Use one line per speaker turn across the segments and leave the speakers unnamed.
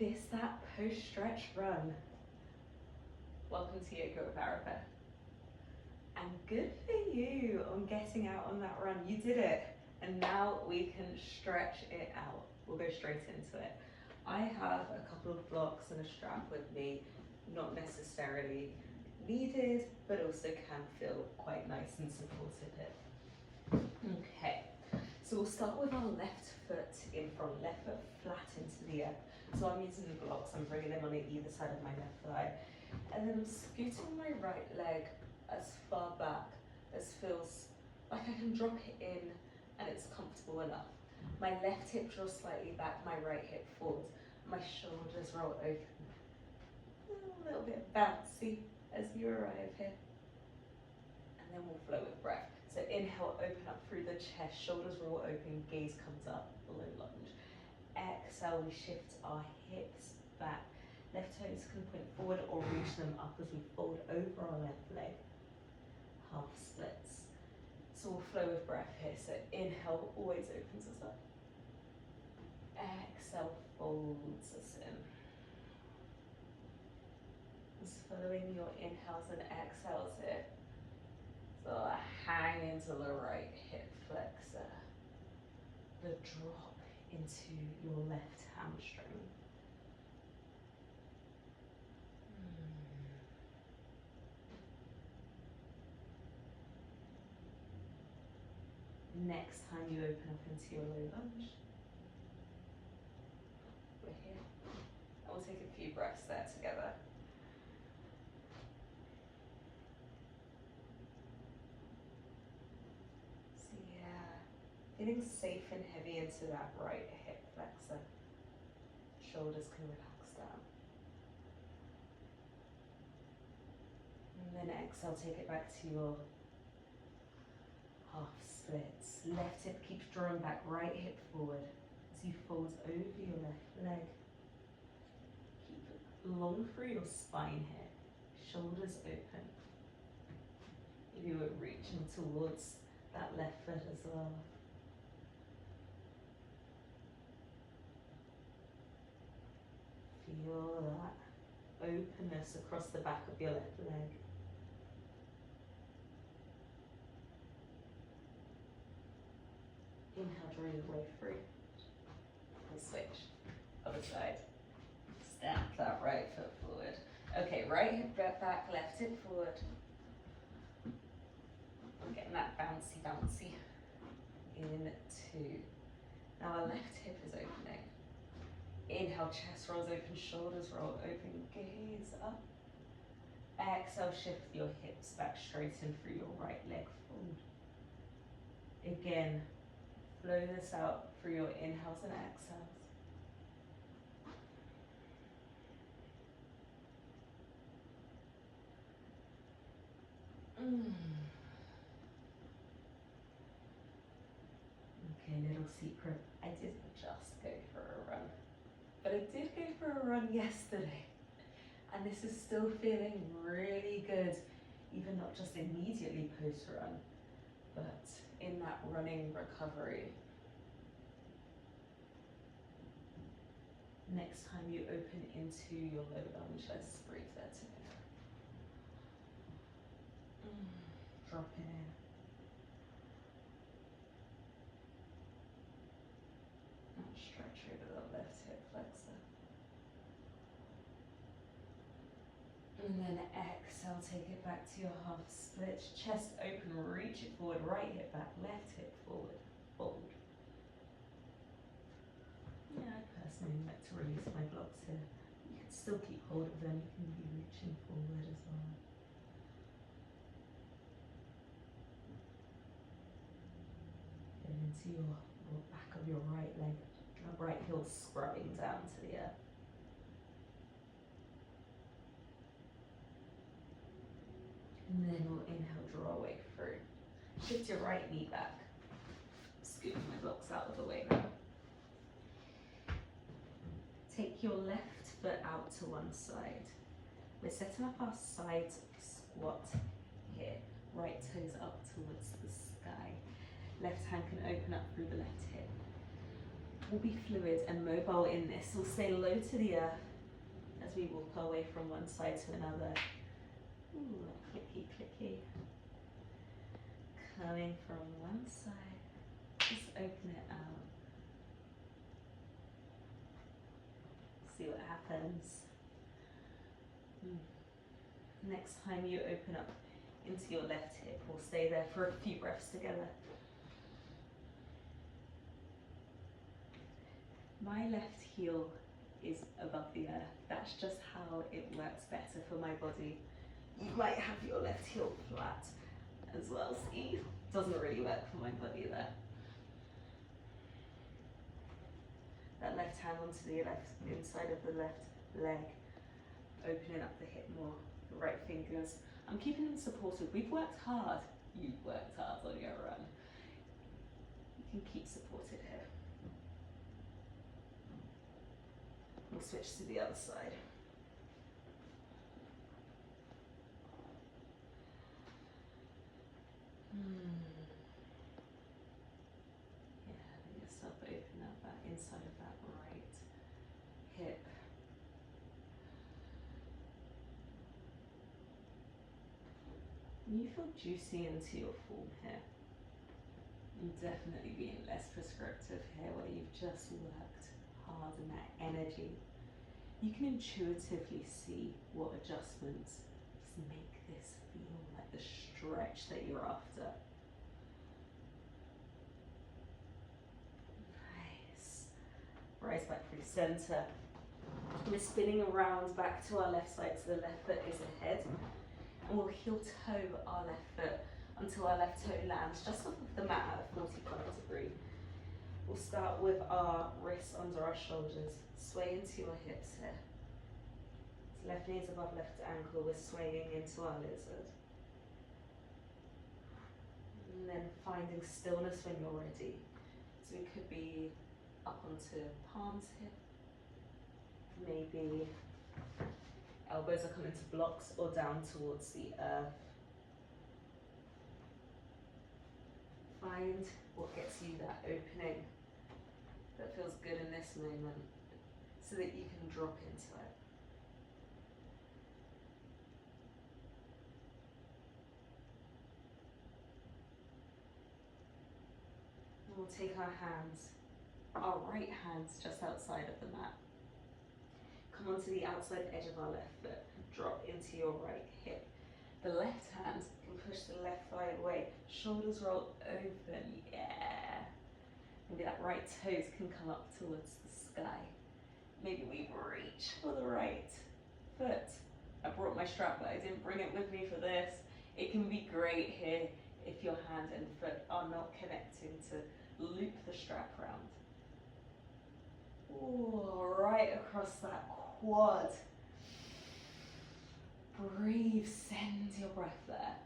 That post-stretch run. Welcome to Yoga with Arapa. And good for you on getting out on that run. You did it. And now we can stretch it out. We'll go straight into it. I have a couple of blocks and a strap with me, not necessarily needed, but also can feel quite nice and supportive. Okay, so we'll start with our left foot in front, left foot flat into the earth. So I'm using the blocks, I'm bringing them on either side of my left thigh. And then I'm scooting my right leg as far back as feels like I can drop it in and it's comfortable enough. My left hip draws slightly back, my right hip forwards. My shoulders roll open. A little bit bouncy as you arrive here. And then we'll flow with breath. So inhale, open up through the chest, shoulders roll open, gaze comes up, below lunge. Exhale, we shift our hips back. Left toes can point forward or reach them up as we fold over our left leg. Half splits. So we'll flow with breath here. So inhale always opens us up. Exhale folds us in. Just following your inhales and exhales here. So hang into the right hip flexor. The drop into your left hamstring. Next time you open up into your low lunge, we're here. And we'll take a few breaths there together. So yeah, getting safe and heavy into that right hip flexor. Shoulders can relax down. And then exhale, take it back to your half splits. Left hip keeps drawing back, right hip forward as you fold over your left leg. Keep it long through your spine here. Shoulders open. You are reaching towards that left foot as well. Feel that openness across the back of your left leg. Inhale, draw your way through. We'll switch. Other side. Stamp that right foot forward. Okay, right hip back, left hip forward. I'm getting that bouncy, bouncy. In two. Now our left hip is opening. Inhale, chest rolls open, shoulders roll open, gaze up. Exhale, shift your hips back, straighten through your right leg forward. Again, flow this out through your inhales and exhales. Okay, little secret. I didn't just go for a run, but I did go for a run yesterday. And this is still feeling really good, even not just immediately post-run, but in that running recovery. Next time you open into your low lunge, let's breathe there together. Drop it in. And stretch over the left hip flexor. And then exhale, take it back to your half split, chest open, reach it forward, right hip back, left hip forward, fold. Yeah, I personally like to release my blocks here. You can still keep hold of them, you can be reaching forward as well. Get into your back of your right leg, right heel scrubbing down to the earth. And then we'll inhale, draw away through. Shift your right knee back. Scoot my blocks out of the way now. Take your left foot out to one side. We're setting up our side squat here. Right toes up towards the sky. Left hand can open up through the left hip. will be fluid and mobile in this. We'll stay low to the earth as we walk our way from one side to another. Ooh, clicky, clicky. Coming from one side, just open it out. See what happens. Next time you open up into your left hip, we'll stay there for a few breaths together. My left heel is above the earth. That's just how it works better for my body. You might have your left heel flat as well. See, doesn't really work for my body there. That left hand onto the left inside of the left leg, opening up the hip more. The right fingers. I'm keeping them supported. We've worked hard. You've worked hard on your run. You can keep supported here. We'll switch to the other side. Yeah, let yourself open up that inside of that right hip. You feel juicy into your form here. You're definitely being less prescriptive here where you've just worked hard and that energy. You can intuitively see what adjustments just make this feel like the stretch that you're after. Nice. Rise back through center. We're spinning around back to our left side, so the left foot is ahead. And we'll heel toe our left foot until our left toe lands just off of the mat at a 45 degree. We'll start with our wrists under our shoulders, sway into your hips here. So left knee is above left ankle, we're swaying into our lizard. And then finding stillness when you're ready. So it could be up onto palms here, maybe elbows are coming to blocks or down towards the earth. Find what gets you that opening that feels good in this moment so that you can drop into it. And we'll take our hands, our right hands just outside of the mat. Come onto the outside edge of our left foot, drop into your right hip. The left hand can push the left thigh away, shoulders roll open, yeah. Maybe that right toes can come up towards the sky. Maybe we reach for the right foot. I brought my strap, but I didn't bring it with me for this. It can be great here if your hand and foot are not connecting to loop the strap round. Ooh, right across that quad. Breathe, send your breath there.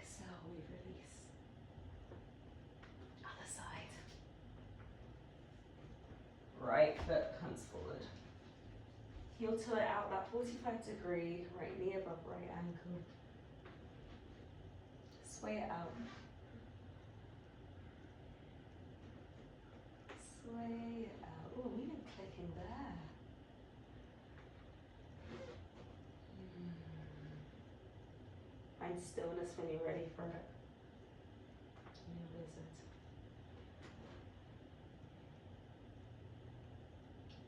Exhale, we release. Other side. Right foot comes forward. Heel toe it out, that 45 degree, right knee above right ankle. Sway it out. Sway it out. Oh, we've been clicking there. Find stillness when you're ready for it. In your lizard.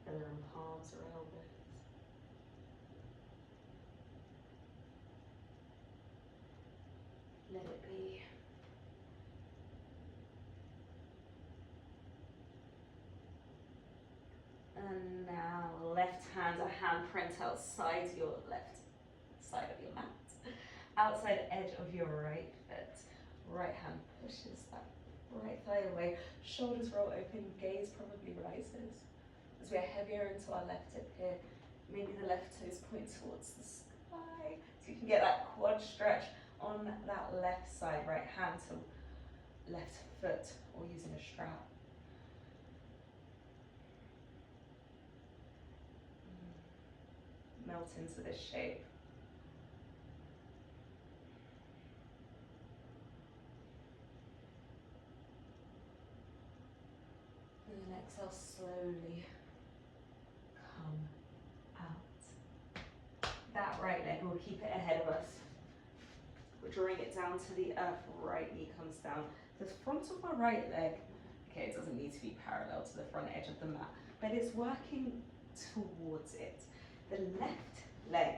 Whether in palms or elbows. Let it be. And now left hand, a handprint outside your left side of your mat. Outside edge of your right foot. Right hand pushes that right thigh away. Shoulders roll open, gaze probably rises. As we're heavier into our left hip here, maybe the left toes point towards the sky. So you can get that quad stretch on that left side, right hand to left foot or using a strap. Melt into this shape. And then exhale, slowly come out. That right leg, we'll keep it ahead of us. We're drawing it down to the earth, right knee comes down. The front of our right leg, okay, it doesn't need to be parallel to the front edge of the mat, but it's working towards it. The left leg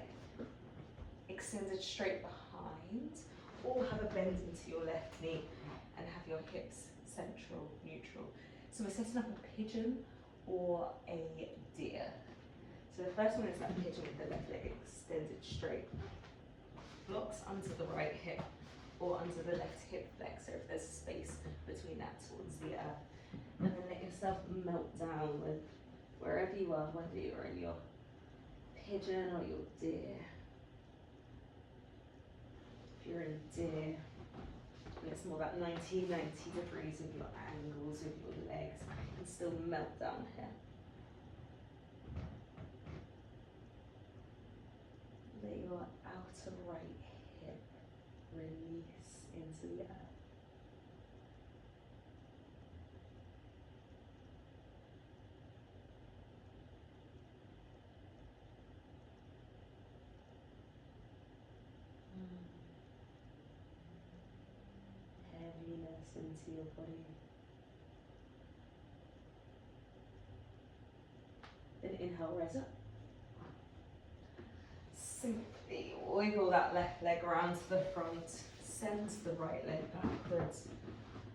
extended straight behind, or have a bend into your left knee and have your hips central, neutral. So we're setting up a pigeon or a deer. So the first one is that pigeon with the left leg extended straight. Blocks under the right hip or under the left hip flexor if there's space between that towards the earth. And then let yourself melt down with wherever you are, whether you're in your pigeon or your deer. If you're in deer, it's more about 90 degrees of your angles with your legs and still melt down here. Let your outer right hip release into the earth. Heaviness into your body. Then inhale, rise up. Simply wiggle that left leg around to the front, send the right leg backwards.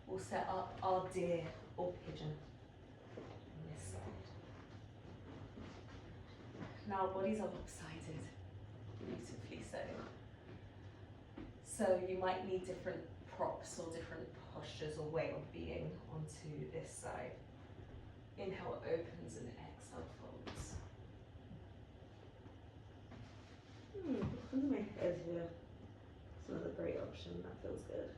We'll set up our deer or pigeon on this side. Now our bodies are lopsided, beautifully so. So you might need different props or different postures or way of being onto this side. Inhale opens and exhale folds. Under my head here. It's another great option, that feels good.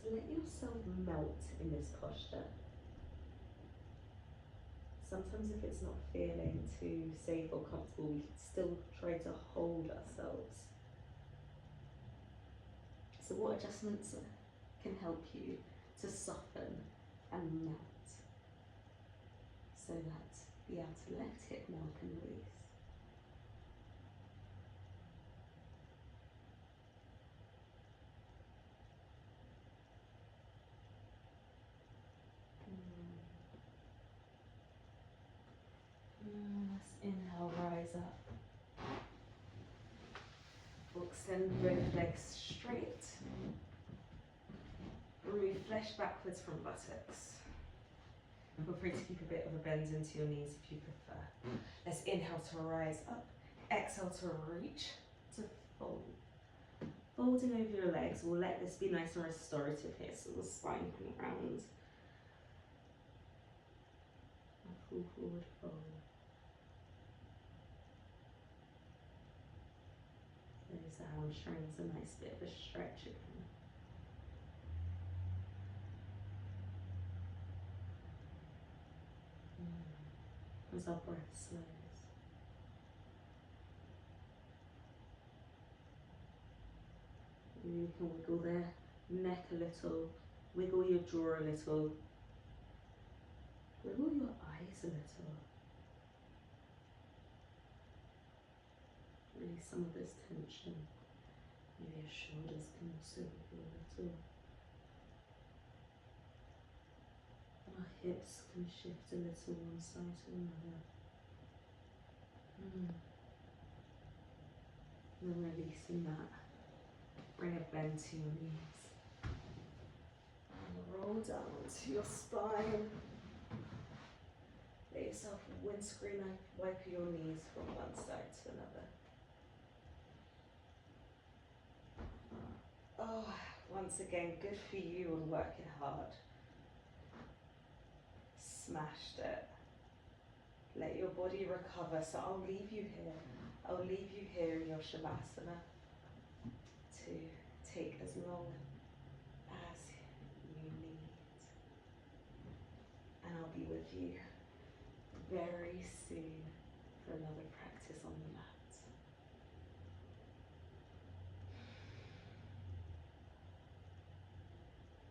So let yourself melt in this posture. Sometimes if it's not feeling too safe or comfortable, we can still try to hold ourselves. So what adjustments can help you to soften and melt so that the outer left hip now can release. Let's inhale, rise up. We'll extend both legs straight. Remove flesh backwards from buttocks. Feel free to keep a bit of a bend into your knees if you prefer. Let's inhale to rise up. Exhale to reach to fold. Folding over your legs, we'll let this be nice and restorative here, so the spine can round. And pull forward, fold. Those hamstrings, a nice bit of a stretch again. As our breath slows. You can wiggle their neck a little, wiggle your jaw a little, wiggle your eyes a little. Release some of this tension. Maybe your shoulders can also wiggle a little. And our hips can shift a little one side to another. And then releasing that. Bring a bend to your knees. And roll down onto your spine. Let yourself windscreen wipe your knees from one side to another. Oh, once again, good for you on working hard. Smashed it. Let your body recover. So I'll leave you here. I'll leave you here in your Shavasana to take as long as you need. And I'll be with you very soon.